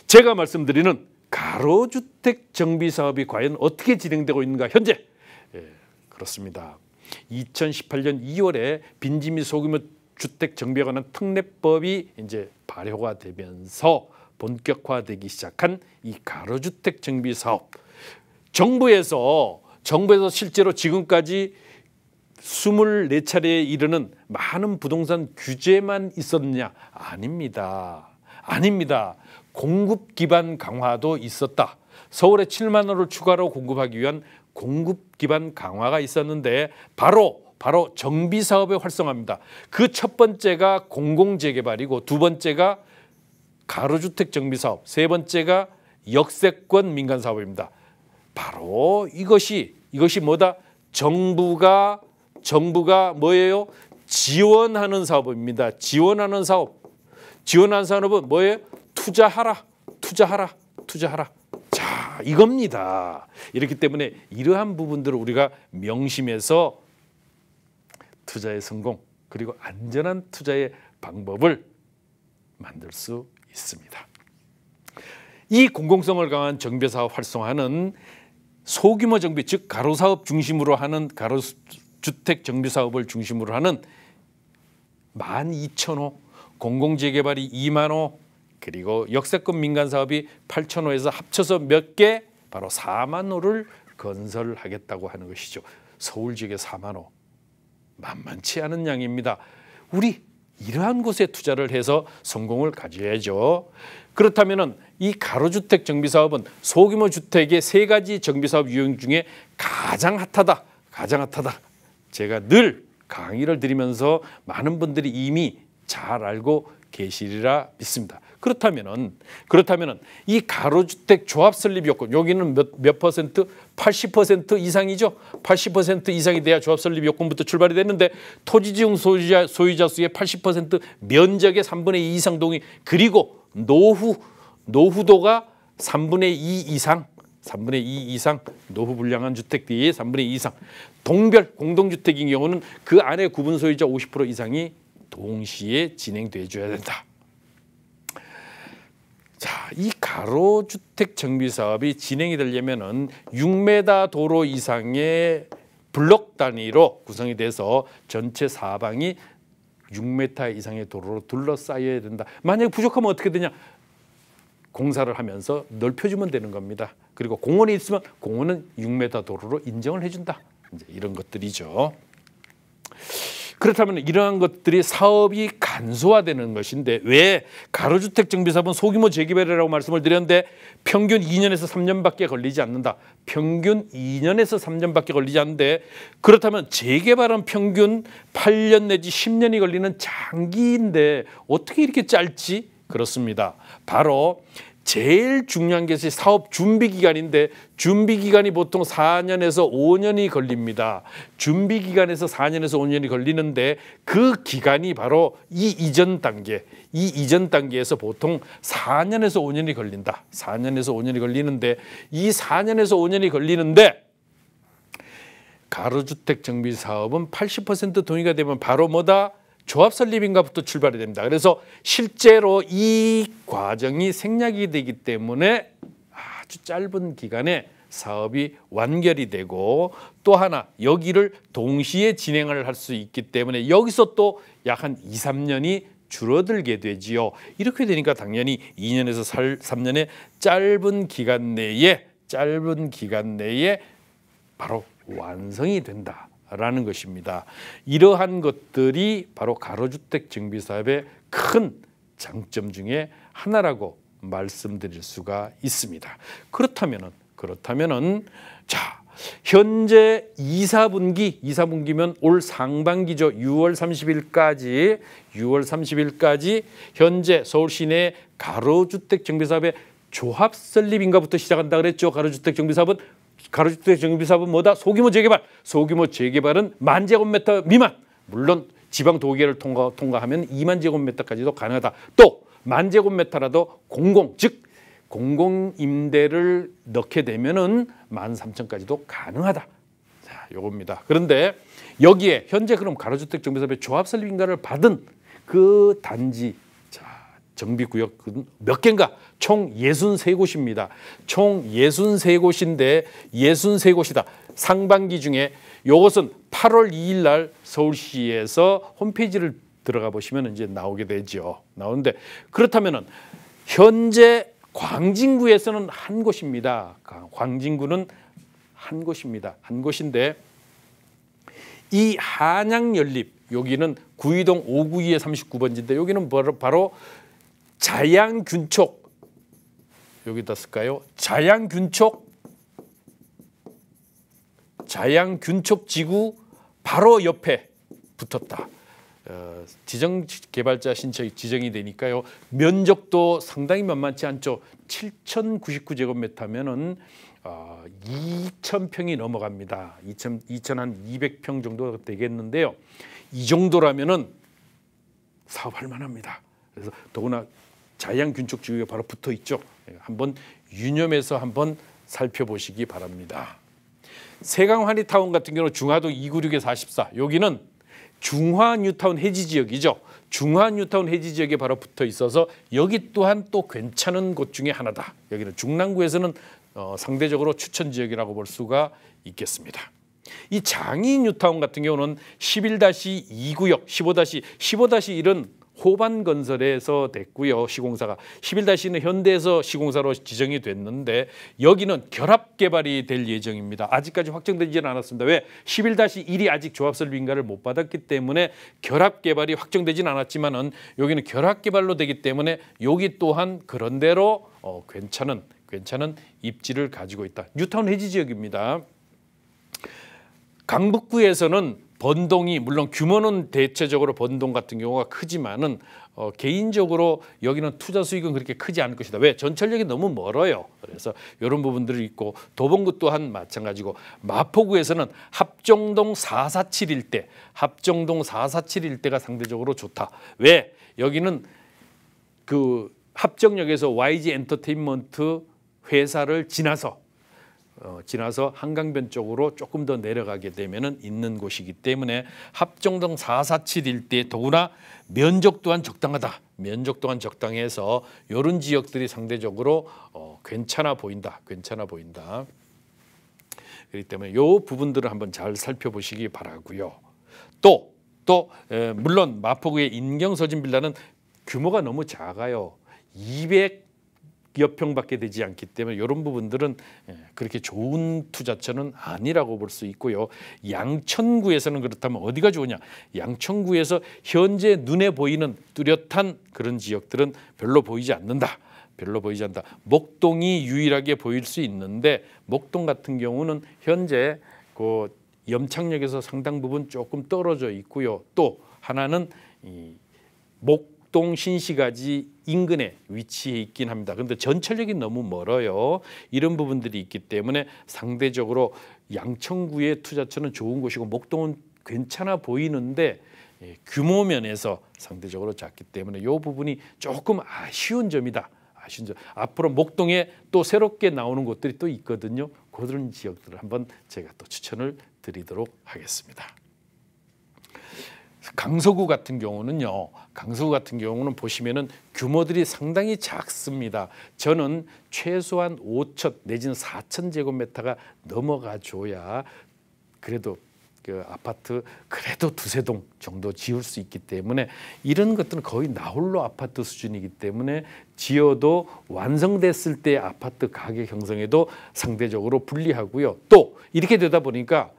제가 말씀드리는 가로주택 정비 사업이 과연 어떻게 진행되고 있는가 현재 그렇습니다. 2018년 2월에 빈지 및 소규모 주택 정비에 관한 특례법이 이제 발효가 되면서 본격화되기 시작한 이 가로주택 정비 사업. 정부에서 실제로 지금까지 24차례에 이르는 많은 부동산 규제만 있었느냐? 아닙니다. 공급 기반 강화도 있었다. 서울에 7만 호를 추가로 공급하기 위한 공급 기반 강화가 있었는데 바로 정비 사업의 활성화입니다. 그 첫 번째가 공공재개발이고 두 번째가 가로주택 정비 사업, 세 번째가 역세권 민간 사업입니다. 바로 이것이 뭐다? 정부가 뭐예요? 지원하는 사업입니다. 지원하는 사업은 뭐예요? 투자하라. 자, 이겁니다. 이렇기 때문에 이러한 부분들을 우리가 명심해서 투자의 성공 그리고 안전한 투자의 방법을 만들 수 있습니다. 이 공공성을 강한 정비사업 활성화는 소규모 정비, 즉 가로사업 중심으로 하는 가로주택 정비사업을 중심으로 하는 12,000호, 공공재개발이 2만 호, 그리고 역세권 민간사업이 8,000호에서 합쳐서 몇 개? 바로 4만 호를 건설하겠다고 하는 것이죠. 서울 지역에 4만 호, 만만치 않은 양입니다. 우리 이러한 곳에 투자를 해서 성공을 가져야죠. 그렇다면 이 가로주택 정비사업은 소규모 주택의 세 가지 정비사업 유형 중에 가장 핫하다. 제가 늘 강의를 드리면서 많은 분들이 이미 잘 알고 계시리라 믿습니다. 그렇다면 이 가로주택 조합 설립 요건, 여기는 몇 퍼센트? 80% 이상이죠. 80% 이상이 돼야 조합 설립 요건부터 출발이 됐는데 토지지용 소유자 수의 80% 면적의 3분의 2 이상 동의, 그리고 노후도가 3분의 2 이상 노후 불량한 주택비의 3분의 2 이상, 동별 공동주택인 경우는 그 안에 구분 소유자 50% 이상이 동시에 진행돼 줘야 된다. 자, 이 가로주택 정비 사업이 진행이 되려면은 6m 도로 이상의 블록 단위로 구성이 돼서 전체 사방이 6m 이상의 도로로 둘러싸여야 된다. 만약에 부족하면 어떻게 되냐? 공사를 하면서 넓혀주면 되는 겁니다. 그리고 공원이 있으면 공원은 6m 도로로 인정을 해준다. 이제 이런 것들이죠. 그렇다면 이러한 것들이 사업이 간소화되는 것인데, 왜 가로주택 정비사업은 소규모 재개발이라고 말씀을 드렸는데 평균 2년에서 3년밖에 걸리지 않는다. 평균 2년에서 3년밖에 걸리지 않는데, 그렇다면 재개발은 평균 8년 내지 10년이 걸리는 장기인데 어떻게 이렇게 짧지? 그렇습니다. 바로 제일 중요한 것이 사업 준비 기간인데, 준비 기간이 보통 4년에서 5년이 걸립니다. 준비 기간에서 4년에서 5년이 걸리는데 그 기간이 바로 이 이전 단계에서 보통 4년에서 5년이 걸린다. 4년에서 5년이 걸리는데, 이 4년에서 5년이 걸리는데 가로주택 정비 사업은 80% 동의가 되면 바로 뭐다? 조합 설립인가부터 출발이 됩니다. 그래서 실제로 이 과정이 생략이 되기 때문에 아주 짧은 기간에 사업이 완결이 되고, 또 하나 여기를 동시에 진행을 할 수 있기 때문에 여기서 또 약 한 2, 3년이 줄어들게 되지요. 이렇게 되니까 당연히 2년에서 3년의 짧은 기간 내에 바로 완성이 된다라는 것입니다. 이러한 것들이 바로 가로주택 정비사업의 큰 장점 중에 하나라고 말씀드릴 수가 있습니다. 그렇다면은 자, 현재 2, 4분기면 올 상반기죠. 6월 30일까지 현재 서울 시내 가로주택 정비사업의 조합 설립인가부터 시작한다 그랬죠. 가로주택 정비사업은 뭐다? 소규모 재개발은 10,000제곱미터 미만. 물론 지방 도계를 통과하면 20,000제곱미터까지도 가능하다. 또 10,000제곱미터라도 공공임대를 넣게 되면은 13,000까지도 가능하다. 자, 요겁니다. 그런데 여기에 현재 그럼 가로주택 정비사업의 조합 설립인가를 받은 그 단지, 자, 정비구역은 몇 개인가? 총 63곳입니다. 총 63곳인데 63곳이다. 상반기 중에 이것은 8월 2일 날 서울시에서 홈페이지를 들어가 보시면 이제 나오게 되죠. 나오는데 그렇다면은 현재 광진구에서는 한 곳입니다. 광진구는 한 곳입니다. 한 곳인데 이 한양연립 여기는 구이동 592의 39번지인데 여기는 바로 자양균촉 여기다 쓸까요? 자양균촉지구 바로 옆에 붙었다. 지정개발자 신청이 지정이 되니까요. 면적도 상당히 만만치 않죠. 7,099제곱미터면은 2,000평이 넘어갑니다. 2,200평 정도 되겠는데요. 이 정도라면은 사업할 만합니다. 그래서 더구나 자양균촉 지구가 바로 붙어 있죠. 한번 유념해서 한번 살펴보시기 바랍니다. 세강환희타운 같은 경우는 중화동 296에 44 여기는 중화뉴타운 해지지역이죠. 중화뉴타운 해지지역에 바로 붙어 있어서 여기 또한 또 괜찮은 곳 중에 하나다. 여기는 중랑구에서는 상대적으로 추천 지역이라고 볼 수가 있겠습니다. 이 장이뉴타운 같은 경우는 11-2구역 15-1은 호반건설에서 됐고요. 시공사가 11-1은 현대에서 시공사로 지정이 됐는데 여기는 결합개발이 될 예정입니다. 아직까지 확정되지는 않았습니다. 왜? 11-1이 아직 조합설비인가를 못 받았기 때문에 결합개발이 확정되지는 않았지만은 여기는 결합개발로 되기 때문에 여기 또한 그런대로 괜찮은 입지를 가지고 있다. 뉴타운 해지 지역입니다. 강북구에서는 번동이 물론 규모는 대체적으로 번동 같은 경우가 크지만은 개인적으로 여기는 투자 수익은 그렇게 크지 않을 것이다. 왜? 전철역이 너무 멀어요. 그래서 이런 부분들이 있고 도봉구 또한 마찬가지고 마포구에서는 합정동 447 일대, 합정동 447 일대가 상대적으로 좋다. 왜? 여기는 그 합정역에서 YG 엔터테인먼트 회사를 지나서 한강변 쪽으로 조금 더 내려가게 되면은 있는 곳이기 때문에 합정동 447 일대 더구나 면적 또한 적당하다. 면적 또한 적당해서 이런 지역들이 상대적으로 괜찮아 보인다. 그렇기 때문에 이 부분들을 한번 잘 살펴보시기 바라고요. 또 물론 마포구의 인경서진 빌라는 규모가 너무 작아요. 200여 평밖에 되지 않기 때문에 이런 부분들은 그렇게 좋은 투자처는 아니라고 볼 수 있고요. 양천구에서는 그렇다면 어디가 좋으냐? 양천구에서 현재 눈에 보이는 뚜렷한 그런 지역들은 별로 보이지 않는다. 목동이 유일하게 보일 수 있는데 목동 같은 경우는 현재 그 염창역에서 상당 부분 조금 떨어져 있고요. 또 하나는 이 목동 신시가지 인근에 위치해 있긴 합니다. 그런데 전철역이 너무 멀어요. 이런 부분들이 있기 때문에 상대적으로 양천구의 투자처는 좋은 곳이고 목동은 괜찮아 보이는데 규모 면에서 상대적으로 작기 때문에 이 부분이 조금 아쉬운 점이다. 앞으로 목동에 또 새롭게 나오는 곳들이 또 있거든요. 그런 지역들을 한번 제가 또 추천을 드리도록 하겠습니다. 강서구 같은 경우는 보시면은 규모들이 상당히 작습니다. 저는 최소한 5천 내지는 4천 제곱미터가 넘어가줘야 그래도 그 아파트 그래도 두세 동 정도 지을 수 있기 때문에 이런 것들은 거의 나홀로 아파트 수준이기 때문에 지어도 완성됐을 때 아파트 가격 형성에도 상대적으로 불리하고요. 또 이렇게 되다 보니까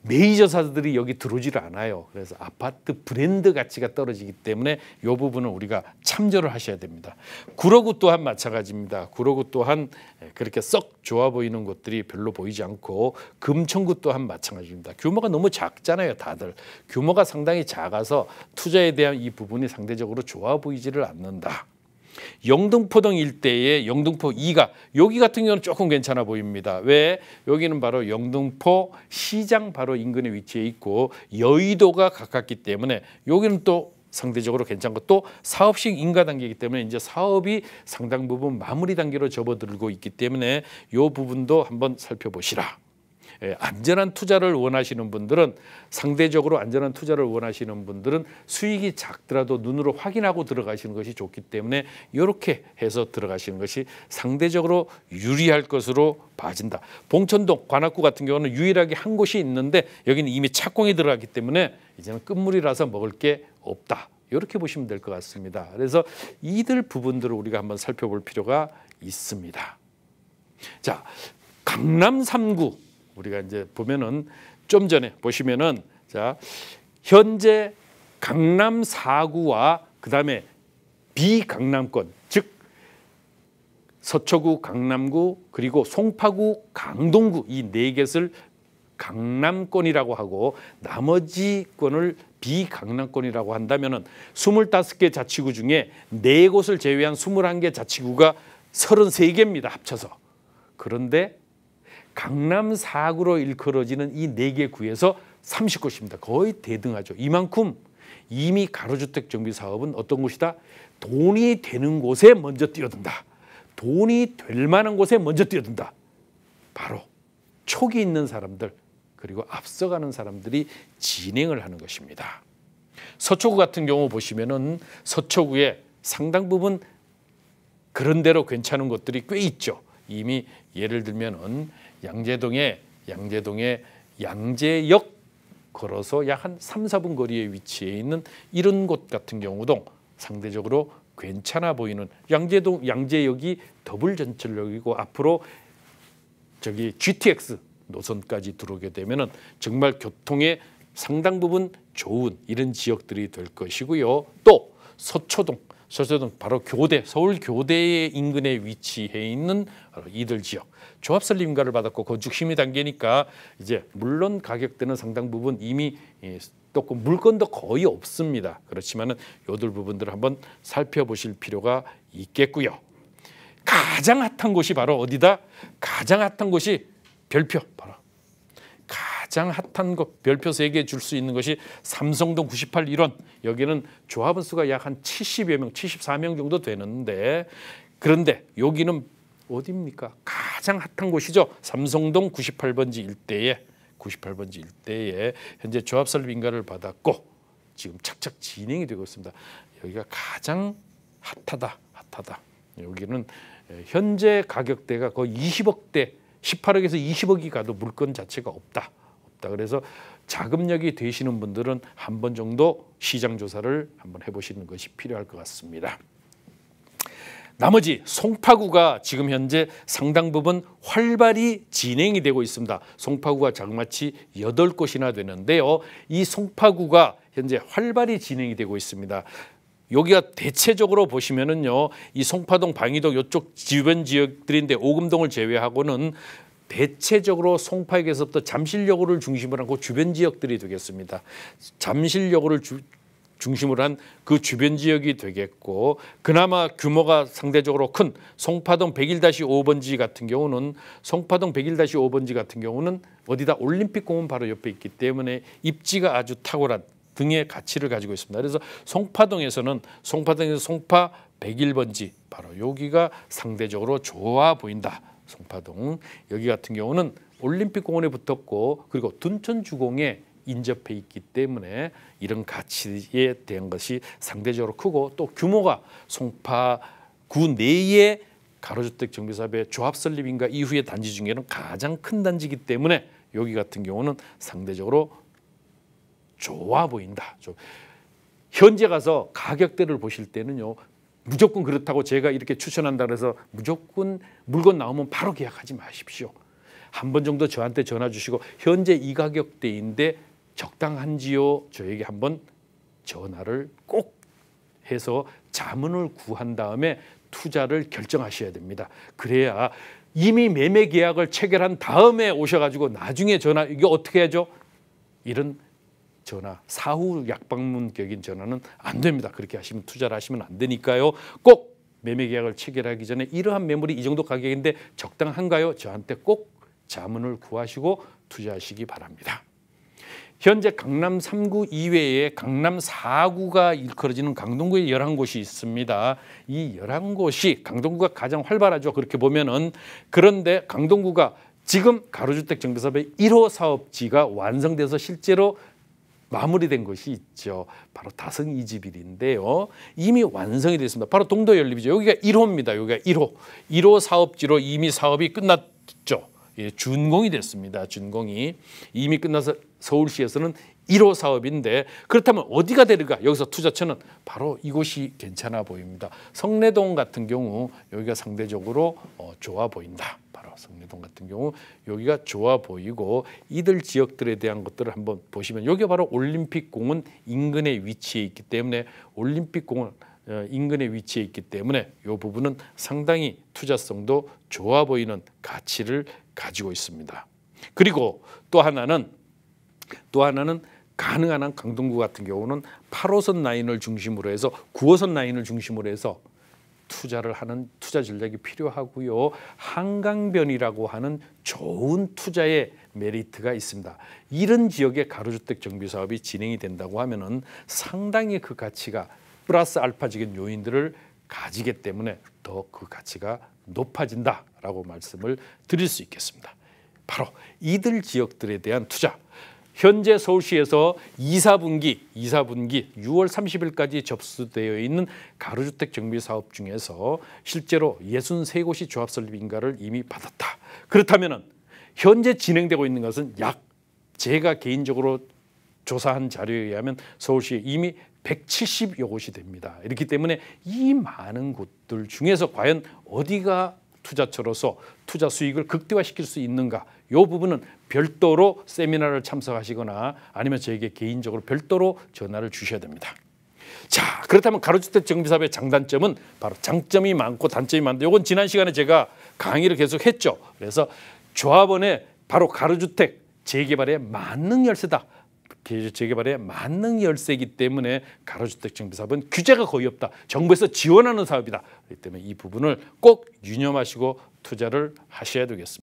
메이저사들이 여기 들어오지를 않아요. 그래서 아파트 브랜드 가치가 떨어지기 때문에 이 부분은 우리가 참조를 하셔야 됩니다. 구로구 또한 마찬가지입니다. 구로구 또한 그렇게 썩 좋아 보이는 곳들이 별로 보이지 않고 금천구 또한 마찬가지입니다. 규모가 너무 작잖아요. 다들. 규모가 상당히 작아서 투자에 대한 이 부분이 상대적으로 좋아 보이지를 않는다. 영등포동 일대의 영등포 2가 여기 같은 경우는 조금 괜찮아 보입니다. 왜? 여기는 바로 영등포 시장 바로 인근에 위치해 있고 여의도가 가깝기 때문에 여기는 또 상대적으로 괜찮고 또 사업식 인가 단계이기 때문에 이제 사업이 상당 부분 마무리 단계로 접어들고 있기 때문에 이 부분도 한번 살펴보시라. 안전한 투자를 원하시는 분들은 상대적으로 안전한 투자를 원하시는 분들은 수익이 작더라도 눈으로 확인하고 들어가시는 것이 좋기 때문에 이렇게 해서 들어가시는 것이 상대적으로 유리할 것으로 봐진다. 봉천동 관악구 같은 경우는 유일하게 한 곳이 있는데 여기는 이미 착공이 들어갔기 때문에 이제는 끝물이라서 먹을 게 없다. 이렇게 보시면 될 것 같습니다. 그래서 이들 부분들을 우리가 한번 살펴볼 필요가 있습니다. 자, 강남 3구 우리가 이제 보면은 좀 전에 보시면은 자, 현재 강남 4구와 그다음에 비강남권 즉 서초구, 강남구 그리고 송파구, 강동구 이 네 곳을 강남권이라고 하고 나머지 권을 비강남권이라고 한다면은 25개 자치구 중에 4곳을 제외한 21개 자치구가 33개입니다. 합쳐서. 그런데 강남 4구로 일컬어지는 이 4개 구에서 30곳입니다. 거의 대등하죠. 이만큼 이미 가로주택 정비 사업은 어떤 곳이다? 돈이 되는 곳에 먼저 뛰어든다. 돈이 될 만한 곳에 먼저 뛰어든다. 바로 촉이 있는 사람들 그리고 앞서가는 사람들이 진행을 하는 것입니다. 서초구 같은 경우 보시면은 서초구에 상당 부분 그런 대로 괜찮은 곳들이 꽤 있죠. 이미 예를 들면은 양재동에 양재역 걸어서 약 한 3, 4분 거리에 위치해 있는 이런 곳 같은 경우도 상대적으로 괜찮아 보이는 양재역이 더블 전철역이고 앞으로 저기 GTX 노선까지 들어오게 되면은 정말 교통에 상당 부분 좋은 이런 지역들이 될 것이고요. 또 서초동 바로 교대 서울 교대 인근에 위치해 있는 이들 지역 조합 설립 인가를 받았고 건축 심의 단계니까 이제 물론 가격대는 상당 부분 이미 또 물건도 거의 없습니다. 그렇지만은 요들 부분들을 한번 살펴보실 필요가 있겠고요. 가장 핫한 곳이 바로 어디다? 가장 핫한 곳이 별표 바로 가장 핫한 곳 별표 3개 줄 수 있는 것이 삼성동 98 1원 여기는 조합원 수가 약 한 70여 명 74명 정도 되는데 그런데 여기는 어디입니까? 가장 핫한 곳이죠. 삼성동 98번지 일대에 현재 조합 설립 인가를 받았고 지금 착착 진행이 되고 있습니다. 여기가 가장 핫하다. 여기는 현재 가격대가 거의 20억대 18억에서 20억이 가도 물건 자체가 없다. 그래서 자금력이 되시는 분들은 한 번 정도 시장 조사를 한번 해보시는 것이 필요할 것 같습니다. 나머지 송파구가 지금 현재 상당 부분 활발히 진행이 되고 있습니다. 송파구가 장마치 8곳이나 되는데요. 이 송파구가 현재 활발히 진행이 되고 있습니다. 여기가 대체적으로 보시면은요, 이 송파동, 방이동 이쪽 주변 지역들인데 오금동을 제외하고는 대체적으로 송파역에서부터 잠실역을 중심으로 하고 주변 지역들이 되겠습니다. 잠실역을 중심으로 한 그 주변 지역이 되겠고 그나마 규모가 상대적으로 큰 송파동 101-5번지 같은 경우는 어디다 올림픽공원 바로 옆에 있기 때문에 입지가 아주 탁월한 등의 가치를 가지고 있습니다. 그래서 송파동에서 송파 101번지 바로 여기가 상대적으로 좋아 보인다. 송파동 여기 같은 경우는 올림픽공원에 붙었고 그리고 둔천주공에 인접해 있기 때문에 이런 가치에 대한 것이 상대적으로 크고 또 규모가 송파구 내의 가로주택 정비사업의 조합 설립인가 이후의 단지 중에는 가장 큰 단지이기 때문에 여기 같은 경우는 상대적으로 좋아 보인다. 현재 가서 가격대를 보실 때는요. 무조건 그렇다고 제가 이렇게 추천한다 그래서 무조건 물건 나오면 바로 계약하지 마십시오. 한 번 정도 저한테 전화 주시고 현재 이 가격대인데 적당한지요? 저에게 한번 전화를 꼭 해서 자문을 구한 다음에 투자를 결정하셔야 됩니다. 그래야 이미 매매 계약을 체결한 다음에 오셔가지고 나중에 전화 이게 어떻게 하죠? 이런 전화 사후 약방문격인 전화는 안 됩니다. 그렇게 하시면 투자를 하시면 안 되니까요. 꼭 매매 계약을 체결하기 전에 이러한 매물이 이 정도 가격인데 적당한가요? 저한테 꼭 자문을 구하시고 투자하시기 바랍니다. 현재 강남 3구 이외에 강남 4구가 일컬어지는 강동구에 11곳이 있습니다. 이 11곳이 강동구가 가장 활발하죠. 그렇게 보면은 그런데 강동구가 지금 가로주택 정비사업의 1호 사업지가 완성돼서 실제로 마무리된 것이 있죠. 바로 다성 이지빌인데요. 이미 완성이 됐습니다. 바로 동도 연립이죠. 여기가 1호입니다. 여기가 1호 사업지로 이미 사업이 끝났죠. 예, 준공이 됐습니다. 준공이 이미 끝나서 서울시에서는 1호 사업인데, 그렇다면 어디가 되는가? 여기서 투자처는 바로 이곳이 괜찮아 보입니다. 성내동 같은 경우 여기가 상대적으로 좋아 보인다. 바로 성내동 같은 경우 여기가 좋아 보이고, 이들 지역들에 대한 것들을 한번 보시면 여기가 바로 올림픽공원 인근에 위치해 있기 때문에 올림픽공원 인근에 위치해 있기 때문에 이 부분은 상당히 투자성도 좋아 보이는 가치를 가지고 있습니다. 그리고 또 하나는 가능한 한 강동구 같은 경우는 8호선 라인을 중심으로 해서 9호선 라인을 중심으로 해서 투자를 하는 투자 전략이 필요하고요. 한강변이라고 하는 좋은 투자의 메리트가 있습니다. 이런 지역에 가로주택 정비 사업이 진행이 된다고 하면은 상당히 그 가치가 플러스 알파적인 요인들을 가지기 때문에 더 그 가치가 높아진다라고 말씀을 드릴 수 있겠습니다. 바로 이들 지역들에 대한 투자. 현재 서울시에서 2, 4분기 6월 30일까지 접수되어 있는 가로주택 정비 사업 중에서 실제로 63곳이 조합 설립 인가를 이미 받았다. 그렇다면 현재 진행되고 있는 것은 약 제가 개인적으로 조사한 자료에 의하면 서울시에 이미 170여 곳이 됩니다. 이렇기 때문에 이 많은 곳들 중에서 과연 어디가 투자처로서 투자 수익을 극대화시킬 수 있는가, 이 부분은 별도로 세미나를 참석하시거나 아니면 저에게 개인적으로 별도로 전화를 주셔야 됩니다. 자, 그렇다면 가로주택 정비사업의 장단점은 바로 장점이 많고 단점이 많은데, 이건 지난 시간에 제가 강의를 계속 했죠. 그래서 조합원의 바로 가로주택 재개발의 만능 열쇠다. 재개발의 만능 열쇠이기 때문에 가로주택 정비사업은 규제가 거의 없다. 정부에서 지원하는 사업이다. 그렇기 때문에 이 부분을 꼭 유념하시고 투자를 하셔야 되겠습니다.